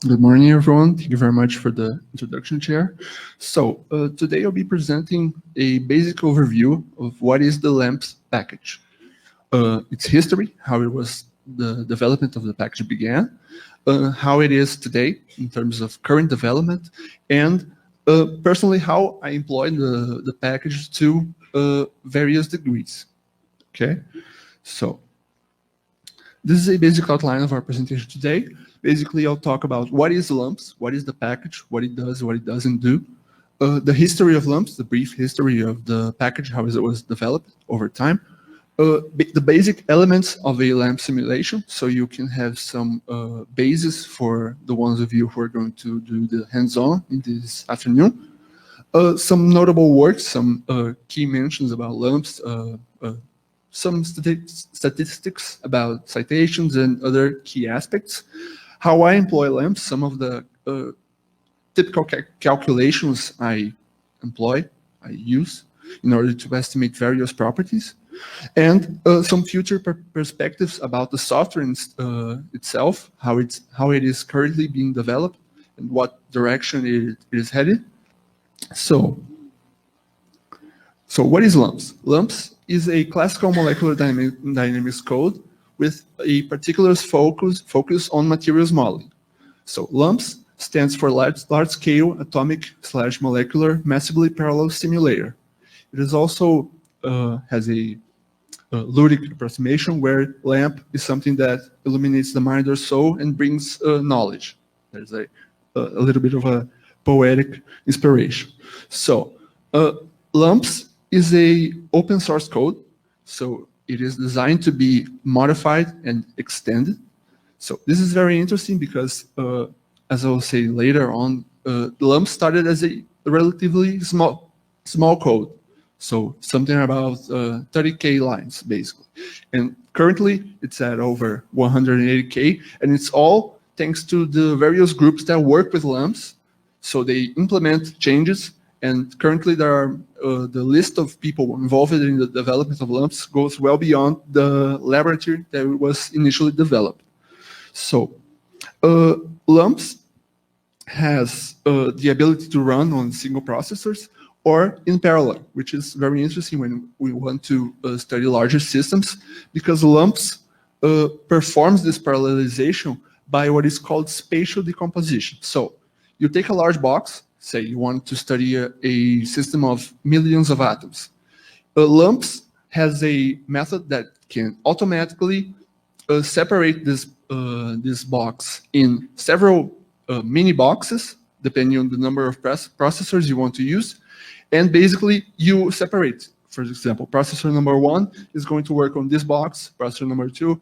Good morning, everyone. Thank you very much for the introduction, Chair. So today I'll be presenting a basic overview of what is the LAMMPS package, its history, how it was the development of the package began, how it is today in terms of current development, and personally how I employ the package to various degrees. Okay, so this is a basic outline of our presentation today. Basically, I'll talk about what is LAMMPS, what is the package, what it does, what it doesn't do, the history of LAMMPS, the brief history of the package, how it was developed over time, the basic elements of a LAMMPS simulation, so you can have some basis for the ones of you who are going to do the hands-on in this afternoon. Some notable works, some key mentions about LAMMPS, some statistics about citations and other key aspects, how I employ LAMMPS, some of the typical calculations I use in order to estimate various properties, and some future perspectives about the software itself, how it is currently being developed, and what direction it is headed. So what is LAMMPS? LAMMPS is a classical molecular dynamics code with a particular focus on materials modeling. So LAMMPS stands for large-scale atomic/molecular massively parallel simulator. It is also has a ludic approximation where lamp is something that illuminates the mind or soul and brings knowledge. There's a little bit of a poetic inspiration. So LAMMPS is a open source code, so it is designed to be modified and extended. So this is very interesting because, as I will say later on, LAMMPS started as a relatively small code, so something about 30K lines basically, and currently it's at over 180K, and it's all thanks to the various groups that work with LAMMPS. So they implement changes. And currently, there are the list of people involved in the development of LAMMPS goes well beyond the laboratory that was initially developed. So LAMMPS has the ability to run on single processors or in parallel, which is very interesting when we want to study larger systems, because LAMMPS performs this parallelization by what is called spatial decomposition. So you take a large box, say you want to study a system of millions of atoms. LAMMPS has a method that can automatically separate this box in several mini boxes, depending on the number of processors you want to use. And basically, you separate. For example, processor number 1 is going to work on this box, processor number 2,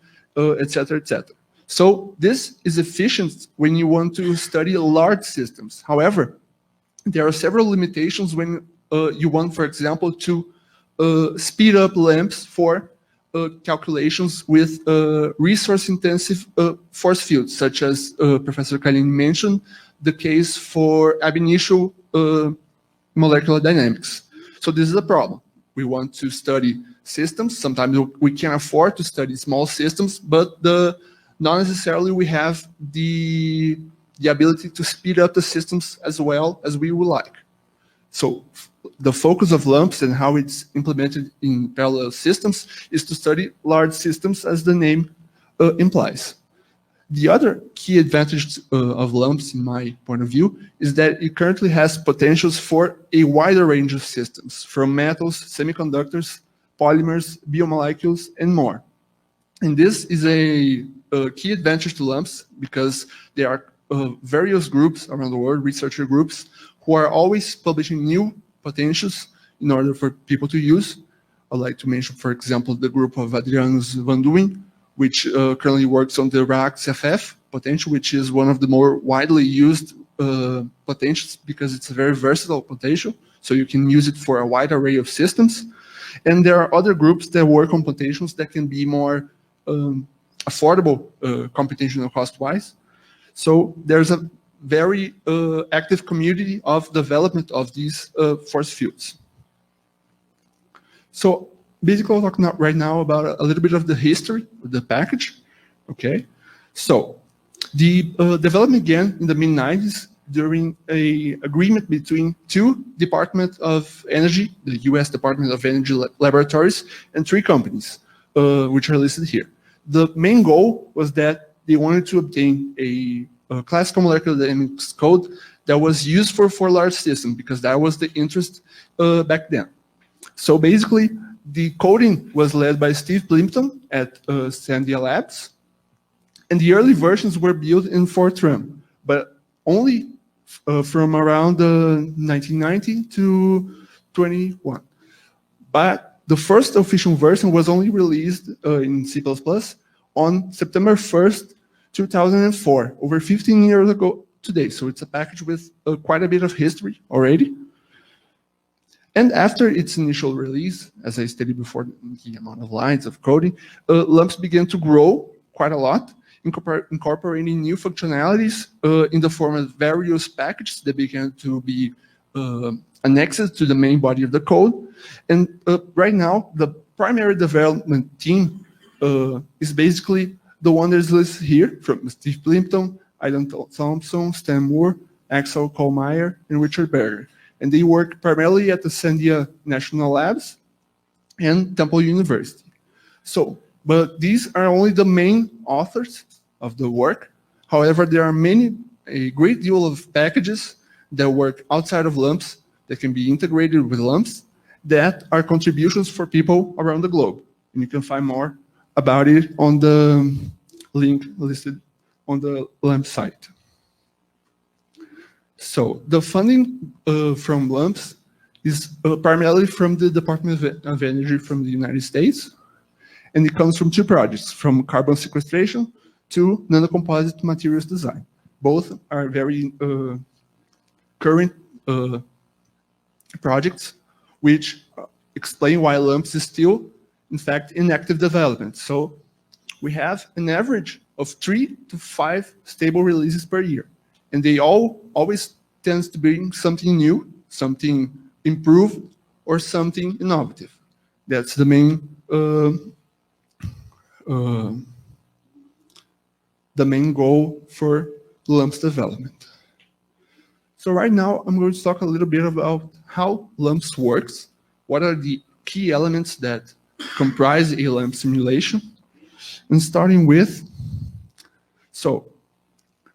etc., etc. So this is efficient when you want to study large systems. However, there are several limitations when you want, for example, to speed up LAMMPS for calculations with resource-intensive force fields, such as Professor Kalin mentioned, the case for ab initio molecular dynamics. So this is a problem. We want to study systems. Sometimes we can afford to study small systems, but not necessarily we have the ability to speed up the systems as well as we would like. So the focus of LAMMPS and how it's implemented in parallel systems is to study large systems, as the name implies. The other key advantage of LAMMPS, in my point of view, is that it currently has potentials for a wider range of systems, from metals, semiconductors, polymers, biomolecules, and more. And this is a key advantage to LAMMPS because there are various groups around the world, researcher groups, who are always publishing new potentials in order for people to use. I'd like to mention, for example, the group of Adrianus Van Duyn, which currently works on the RAX-FF potential, which is one of the more widely used potentials because it's a very versatile potential, so you can use it for a wide array of systems. And there are other groups that work on potentials that can be more affordable computational cost-wise. So there's a very active community of development of these force fields. So basically, I'll talk right now about a little bit of the history of the package. Okay, so The development began in the mid-90s during an agreement between two Department of Energy, the US Department of Energy laboratories, and three companies, which are listed here. The main goal was that they wanted to obtain a classical molecular dynamics code that was useful for large systems, because that was the interest back then. So basically, the coding was led by Steve Plimpton at Sandia Labs, and the early versions were built in Fortran, but only from around 1990 to 21. But the first official version was only released in C++ on September 1st, 2004, over 15 years ago today. So it's a package with quite a bit of history already. And after its initial release, as I stated before, the amount of lines of coding, LAMMPS began to grow quite a lot, incorporating new functionalities in the form of various packages that began to be annexed to the main body of the code. And right now, the primary development team is basically the one that is listed here, from Steve Plimpton, Aidan Thompson, Stan Moore, Axel Kohlmeier, and Richard Berger. And they work primarily at the Sandia National Labs and Temple University. So, but these are only the main authors of the work. However, there are a great deal of packages that work outside of LAMMPS that can be integrated with LAMMPS that are contributions for people around the globe. And you can find more about it on the link listed on the LAMMPS site. So the funding from LAMMPS is primarily from the Department of Energy from the United States. And it comes from two projects, from carbon sequestration to nanocomposite materials design. Both are very current projects, which explain why LAMMPS is still, in fact, in active development. So we have an average of 3 to 5 stable releases per year. And they always tends to bring something new, something improved, or something innovative. That's the main goal for LAMMPS development. So right now, I'm going to talk a little bit about how LAMMPS works, what are the key elements that comprise a LAMMPS simulation, and starting with, so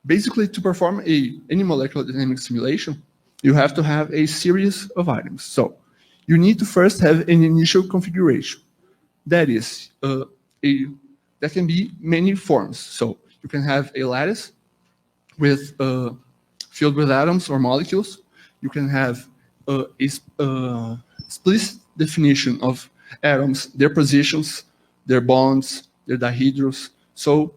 basically to perform any molecular dynamics simulation, you have to have a series of items. So you need to first have an initial configuration. That is, that can be many forms. So you can have a lattice with filled with atoms or molecules. You can have a explicit definition of atoms, their positions, their bonds, their dihedrals. So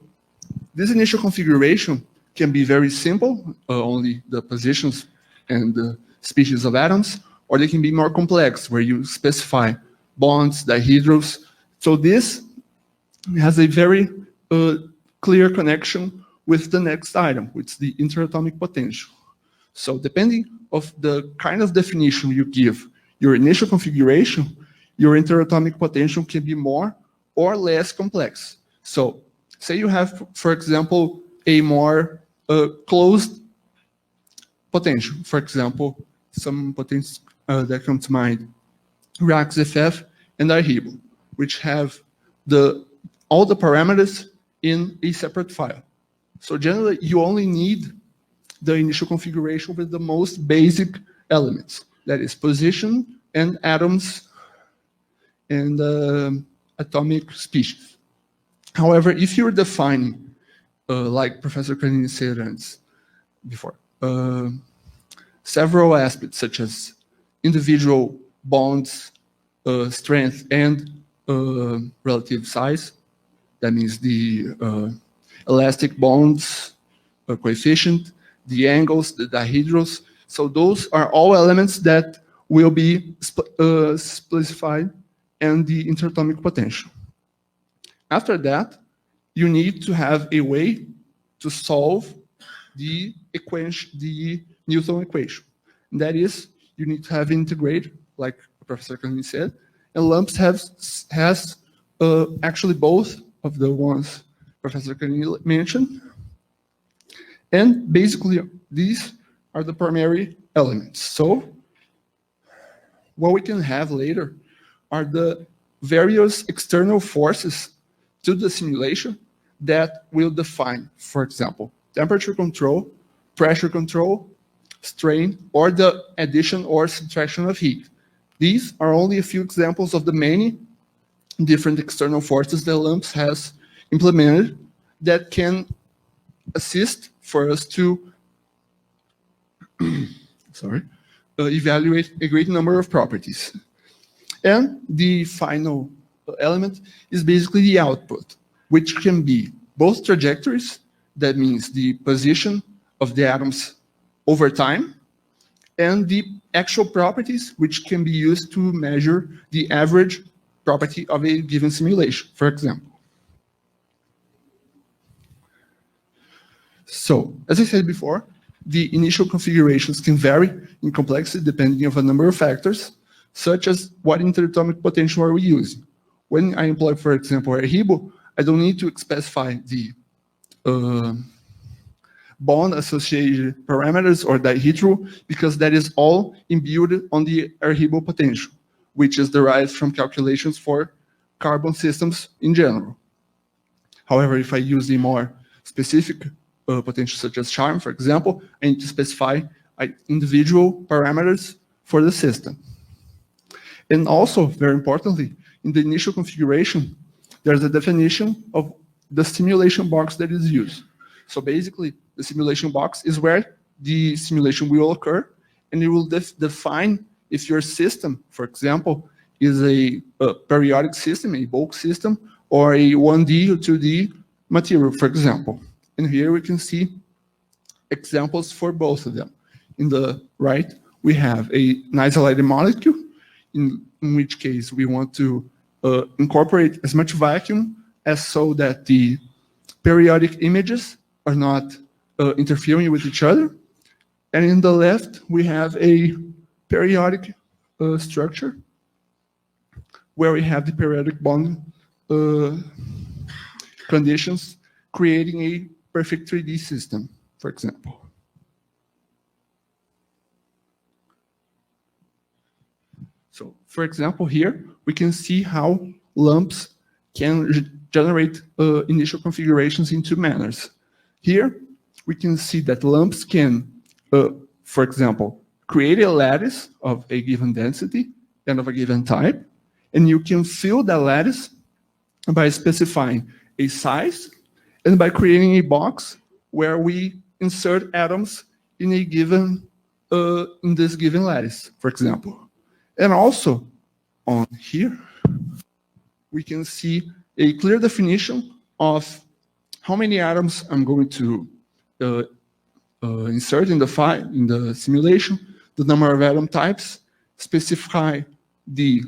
this initial configuration can be very simple, only the positions and the species of atoms, or they can be more complex, where you specify bonds, dihedrals. So this has a very clear connection with the next item, which is the interatomic potential. So depending of the kind of definition you give your initial configuration, your interatomic potential can be more or less complex. So say you have, for example, a more closed potential. For example, some potentials that come to mind, RAX-FF and dihedral, which have all the parameters in a separate file. So generally, you only need the initial configuration with the most basic elements, that is position and atoms and atomic species. However, if you're defining, like Professor Canini said before, several aspects such as individual bonds, strength, and relative size, that means the elastic bonds coefficient, the angles, the dihedrals. So those are all elements that will be specified and the interatomic potential. After that, you need to have a way to solve the equation, the Newton equation. And that is, you need to have integrated, like Professor Canini said, and LAMMPS has actually both of the ones Professor Canini mentioned. And basically, these are the primary elements. So what we can have later are the various external forces to the simulation that will define, for example, temperature control, pressure control, strain, or the addition or subtraction of heat. These are only a few examples of the many different external forces that LAMMPS has implemented that can assist for us to evaluate a great number of properties. And the final element is basically the output, which can be both trajectories, that means the position of the atoms over time, and the actual properties, which can be used to measure the average property of a given simulation, for example. So, as I said before, the initial configurations can vary in complexity depending on a number of factors, such as what interatomic potential are we using. When I employ, for example, a Ribot, I don't need to specify the bond-associated parameters or dihedral rule, because that is all imbued on the Ribot potential, which is derived from calculations for carbon systems in general. However, if I use a more specific potential, such as charm, for example, I need to specify individual parameters for the system. And also, very importantly, in the initial configuration, there's a definition of the simulation box that is used. So basically, the simulation box is where the simulation will occur, and it will define if your system, for example, is a periodic system, a bulk system, or a 1D or 2D material, for example. And here we can see examples for both of them. In the right, we have an isolated molecule, in which case we want to incorporate as much vacuum as so that the periodic images are not interfering with each other. And in the left, we have a periodic structure where we have the periodic bond conditions creating a perfect 3D system, for example. So, for example, here we can see how LAMMPS can generate initial configurations in two manners. Here we can see that LAMMPS can, for example, create a lattice of a given density and of a given type, and you can fill that lattice by specifying a size and by creating a box where we insert atoms in a given, in this given lattice, for example. And also, on here, we can see a clear definition of how many atoms I'm going to insert in the simulation, the number of atom types, specify the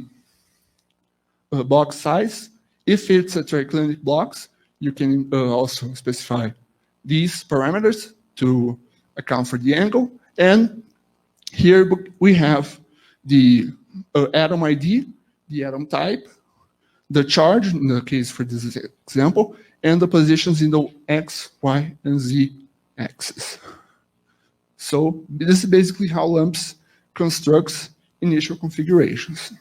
box size. If it's a triclinic box, you can also specify these parameters to account for the angle. And here we have the atom ID, the atom type, the charge, in the case for this example, and the positions in the X, Y, and Z axis. So this is basically how LAMMPS constructs initial configurations.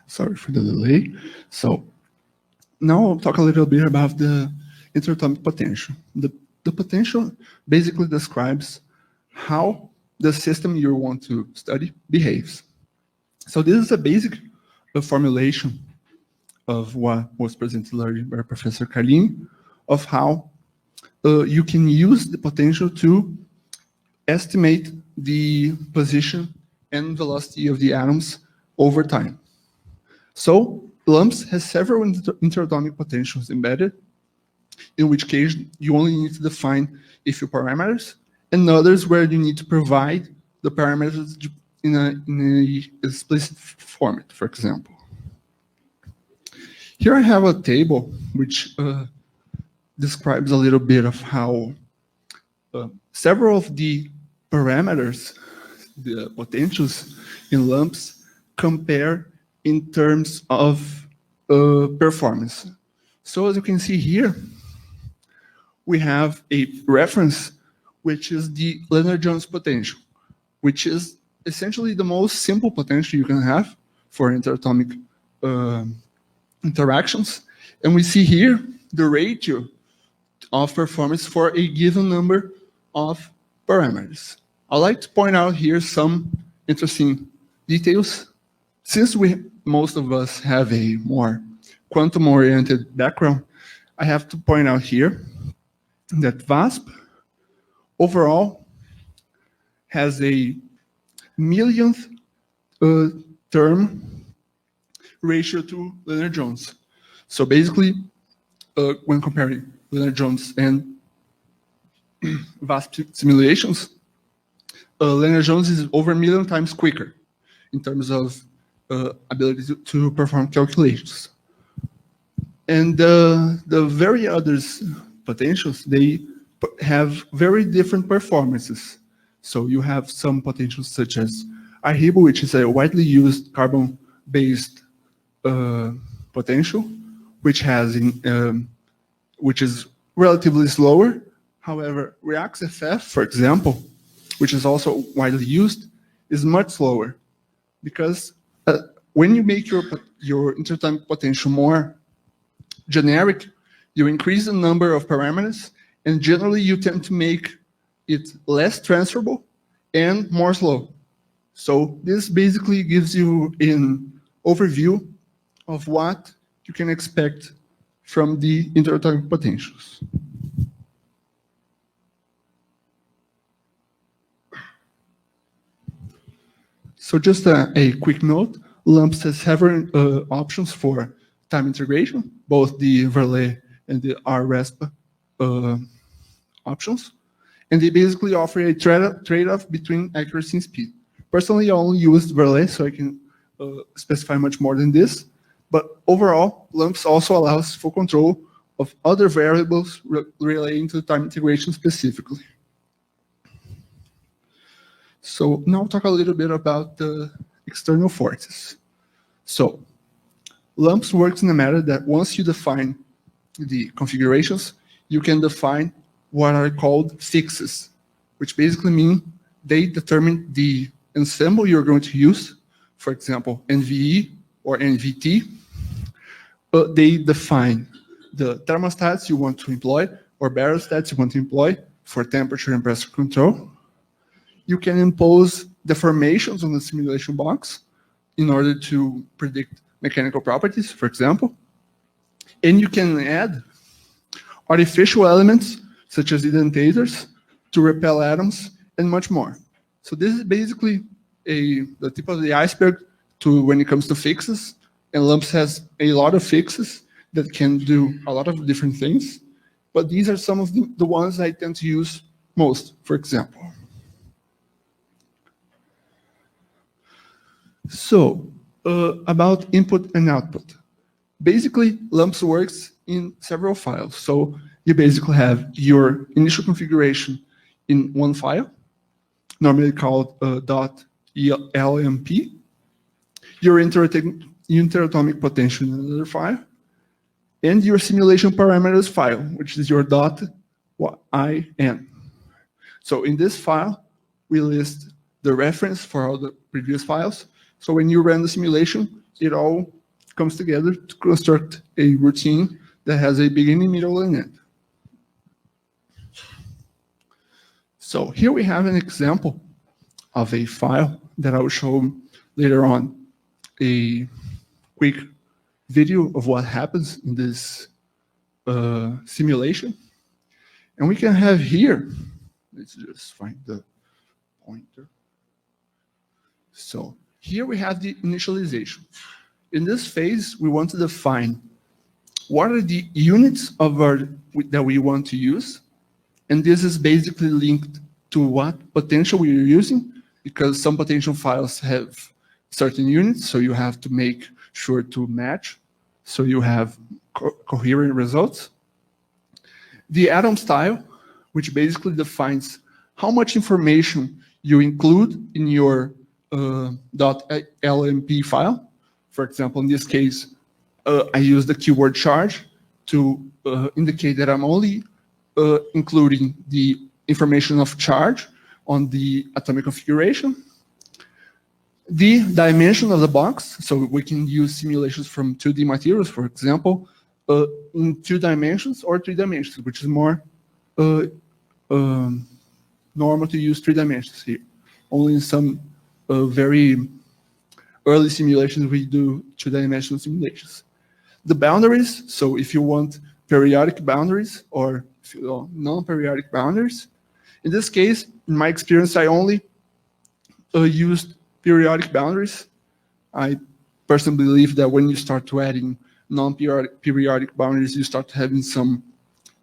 Sorry for the delay. So now I'll talk a little bit about the interatomic potential. The potential basically describes how the system you want to study behaves. So this is a basic formulation of what was presented earlier by Professor Carlini, of how you can use the potential to estimate the position and velocity of the atoms over time. So LAMMPS has several interatomic potentials embedded, in which case you only need to define a few parameters and others where you need to provide the parameters in a explicit format, for example. Here I have a table which describes a little bit of how several of the parameters, the potentials in LAMMPS, compare in terms of performance. So as you can see here, we have a reference, which is the Lennard-Jones potential, which is essentially the most simple potential you can have for interatomic interactions. And we see here the ratio of performance for a given number of parameters. I'd like to point out here some interesting details. Since most of us have a more quantum-oriented background, I have to point out here that VASP overall has a millionth term ratio to Lennard-Jones. So basically, when comparing Lennard-Jones and VASP simulations, Lennard-Jones is over a million times quicker in terms of ability to perform calculations. And the very others potentials, they have very different performances. So you have some potentials such as IHIBO, which is a widely used carbon-based potential, which is relatively slower. However, ReaxFF, for example, which is also widely used, is much slower because when you make your interatomic potential more generic, you increase the number of parameters, and generally you tend to make it less transferable and more slow. So this basically gives you an overview of what you can expect from the interatomic potentials. So just a quick note, LAMMPS has several options for time integration, both the Verlet and the RRESP options. And they basically offer a trade-off between accuracy and speed. Personally, I only used Verlet, so I can specify much more than this. But overall, LAMMPS also allows full control of other variables relating to time integration specifically. So now I'll talk a little bit about the external forces. So LAMMPS works in a manner that once you define the configurations, you can define what are called fixes, which basically mean they determine the ensemble you're going to use, for example, NVE or NVT. They define the thermostats you want to employ or barostats you want to employ for temperature and pressure control. You can impose deformations on the simulation box in order to predict mechanical properties, for example. And you can add artificial elements, such as indentators, to repel atoms, and much more. So this is basically the tip of the iceberg when it comes to fixes. And LAMMPS has a lot of fixes that can do a lot of different things. But these are some of the ones I tend to use most, for example. So, about input and output. Basically, LAMMPS works in several files. So you basically have your initial configuration in one file, normally called .LMP, your interatomic potential in another file, and your simulation parameters file, which is your .IN. So in this file, we list the reference for all the previous files. So when you run the simulation, it all comes together to construct a routine that has a beginning, middle, and end. So here we have an example of a file that I will show later on, a quick video of what happens in this simulation. And we can have here, let's just find the pointer. So here we have the initialization. In this phase, we want to define what are the units of that we want to use. And this is basically linked to what potential we're using, because some potential files have certain units, so you have to make sure to match, so you have coherent results. The atom style, which basically defines how much information you include in your .lmp file. For example, in this case, I use the keyword charge to indicate that I'm only including the information of charge on the atomic configuration. The dimension of the box, so we can use simulations from 2D materials, for example, in 2 dimensions or 3 dimensions, which is more normal to use 3 dimensions here. Only in some very early simulations we do 2-dimensional simulations. The boundaries, so if you want periodic boundaries or if you want non-periodic boundaries. In this case, in my experience, I only used periodic boundaries. I personally believe that when you start to adding non-periodic boundaries, you start having some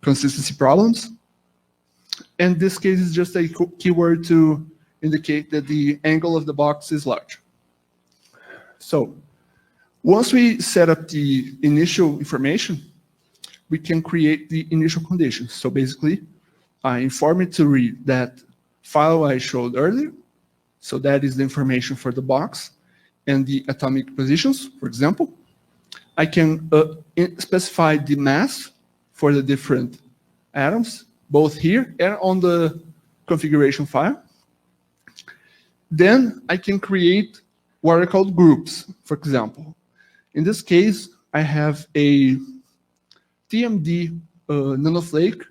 consistency problems. And this case is just a keyword to indicate that the angle of the box is large. So once we set up the initial information, we can create the initial conditions. So basically, I inform it to read that file I showed earlier. So that is the information for the box and the atomic positions, for example. I can specify the mass for the different atoms, both here and on the configuration file. Then I can create what are called groups, for example. In this case, I have a TMD nanoflake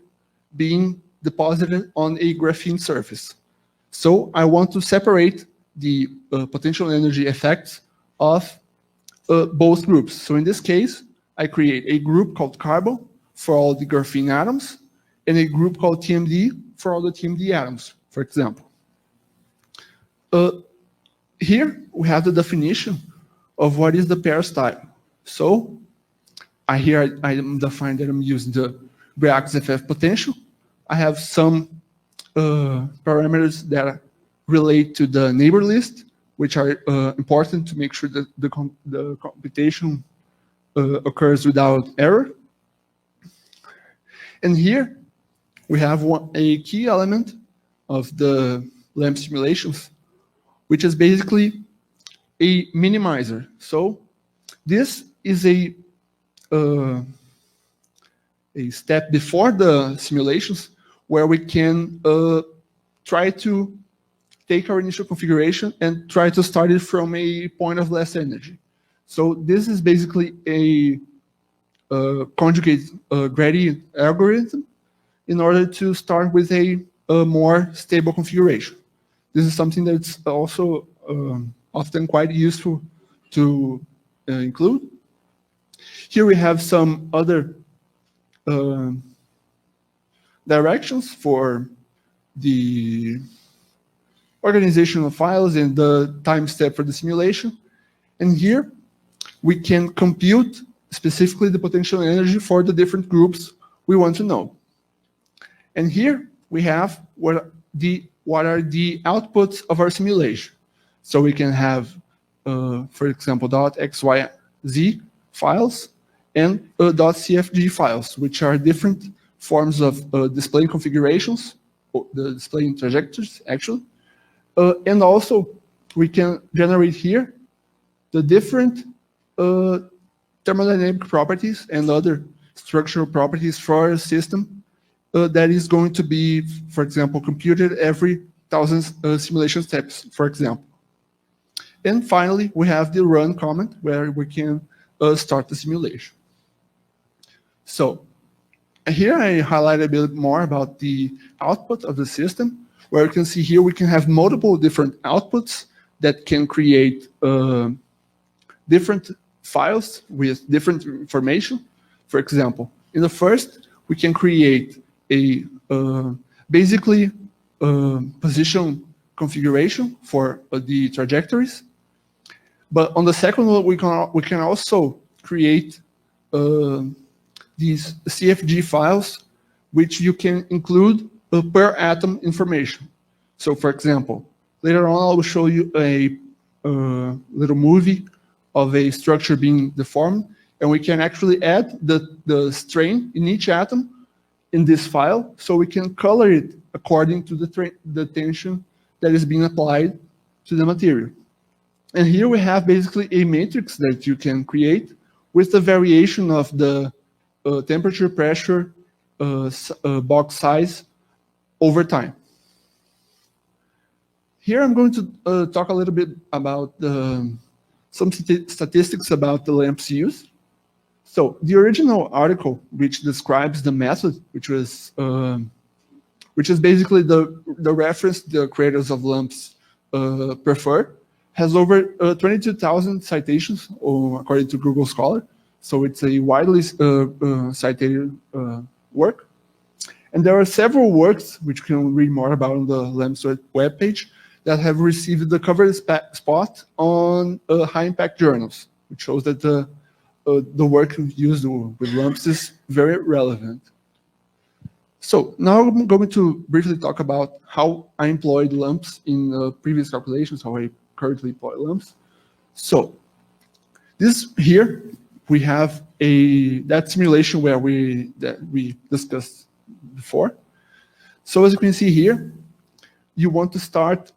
being deposited on a graphene surface. So I want to separate the potential energy effects of both groups. So in this case, I create a group called carbo for all the graphene atoms and a group called TMD for all the TMD atoms, for example. Here we have the definition of what is the pair style. So I define that I'm using the reactive FF potential. I have some parameters that relate to the neighbor list, which are important to make sure that the computation occurs without error. And here we have a key element of the LAMMPS simulations, which is basically a minimizer. So this is a step before the simulations where we can try to take our initial configuration and try to start it from a point of less energy. So this is basically a conjugate gradient algorithm in order to start with a more stable configuration. This is something that's also often quite useful to include. Here we have some other directions for the organization of files and the time step for the simulation. And here we can compute specifically the potential energy for the different groups we want to know. And here we have what are the outputs of our simulation. So we can have, for example, .xyz files and .cfg files, which are different forms of displaying configurations, or the displaying trajectories, actually. And also, we can generate here the different thermodynamic properties and other structural properties for a system that is going to be, for example, computed every 1,000 simulation steps, for example. And finally, we have the run command where we can start the simulation. So here I highlight a bit more about the output of the system, where you can see here we can have multiple different outputs that can create different files with different information. For example, in the first, we can create a basically position configuration for the trajectories. But on the second one, we can also create these CFG files, which you can include per atom information. So for example, later on I will show you a little movie of a structure being deformed, and we can actually add the strain in each atom in this file, so we can color it according to the tension that is being applied to the material. And here we have basically a matrix that you can create with the variation of the temperature, pressure, box size over time. Here I'm going to talk a little bit about some statistics about the LAMMPS use. So the original article, which describes the method, which is basically the reference the creators of LAMMPS prefer, has over 22,000 citations, according to Google Scholar. So it's a widely cited work. And there are several works, which you can read more about on the LAMMPS webpage, that have received the cover spot on high-impact journals, which shows that the work used with LAMMPS is very relevant. So now I'm going to briefly talk about how I employed LAMMPS in previous calculations, how I currently employ LAMMPS. So this here, we have that simulation where we discussed before. So as you can see here, you want to start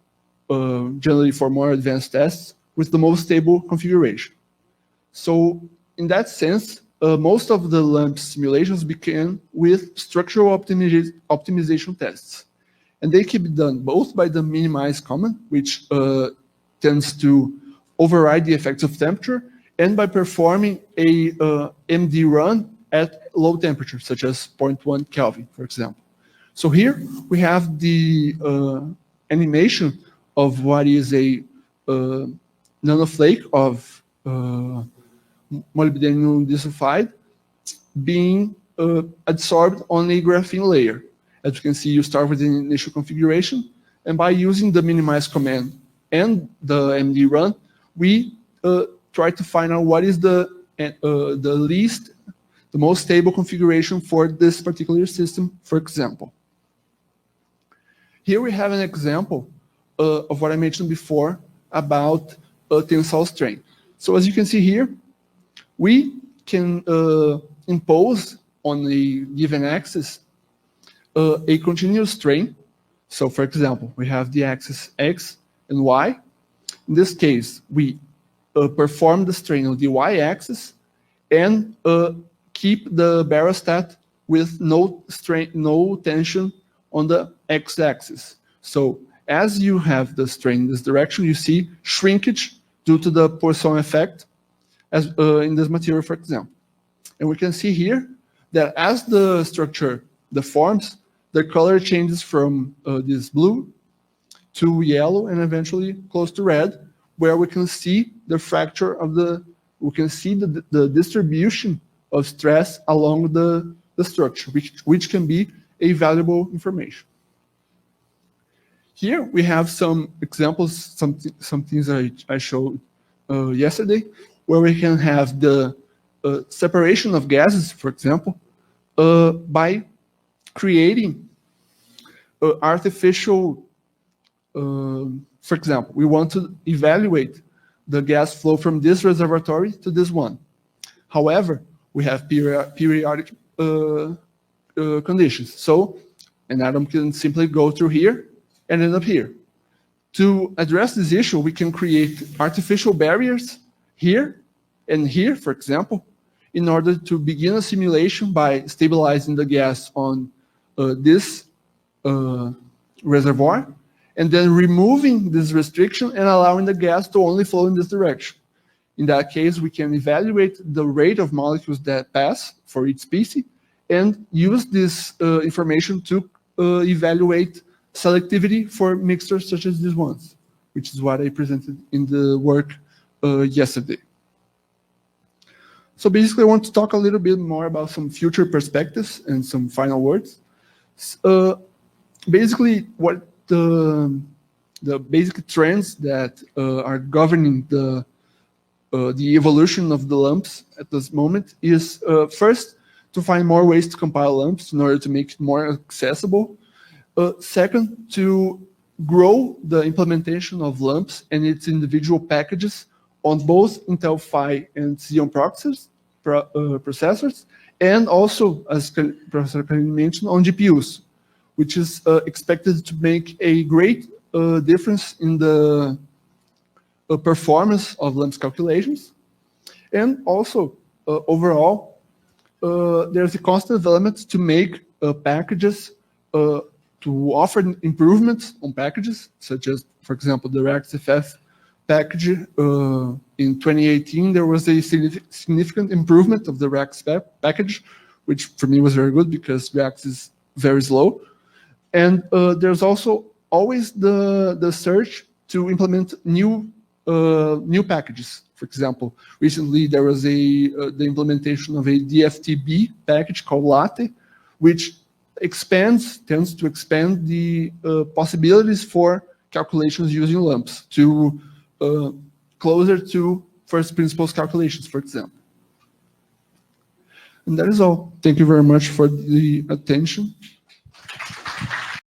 generally for more advanced tests with the most stable configuration. So in that sense, most of the LAMMPS simulations begin with structural optimization tests. And they can be done both by the minimize command, which tends to override the effects of temperature, and by performing a MD run at low temperature, such as 0.1 Kelvin, for example. So here we have the animation of what is a nanoflake of molybdenum disulfide being adsorbed on a graphene layer. As you can see, you start with the initial configuration, and by using the minimize command and the MD run, we try to find out what is the most stable configuration for this particular system, for example. Here we have an example of what I mentioned before about tensile strain. So as you can see here, we can impose on a given axis a continuous strain. So for example, we have the axis X and Y. In this case, we perform the strain on the Y-axis and keep the barostat with no tension on the X-axis. So as you have the strain in this direction, you see shrinkage due to the Poisson effect, as in this material, for example. And we can see here that as the structure deforms, the color changes from this blue to yellow and eventually close to red, where we can see the fracture of we can see the distribution of stress along the structure, which can be a valuable information. Here we have some examples, some things I showed yesterday, where we can have the separation of gases, for example, by creating artificial, for example, we want to evaluate the gas flow from this reservoir to this one. However, we have periodic conditions. So an atom can simply go through here and end up here. To address this issue, we can create artificial barriers here and here, for example, in order to begin a simulation by stabilizing the gas on this reservoir, and then removing this restriction and allowing the gas to only flow in this direction. In that case, we can evaluate the rate of molecules that pass for each species and use this information to evaluate selectivity for mixtures such as these ones, which is what I presented in the work yesterday. So basically, I want to talk a little bit more about some future perspectives and some final words. Basically, what the basic trends that are governing the evolution of the LAMMPS at this moment is first, to find more ways to compile LAMMPS in order to make it more accessible. Second, to grow the implementation of LAMMPS and its individual packages on both Intel PHY and Xeon processors, and also, as Professor Karim mentioned, on GPUs, which is expected to make a great difference in the performance of LAMMPS calculations. And also, overall, there's a constant development to make packages, to offer improvements on packages, such as, for example, the RAXFF package. In 2018, there was a significant improvement of the RAXFF package, which for me was very good because RAX is very slow. And there's also always the search to implement new packages. For example, recently there was the implementation of a DFTB package called Latte, which tends to expand the possibilities for calculations using LAMMPS to closer to first principles calculations, for example. And that is all. Thank you very much for the attention.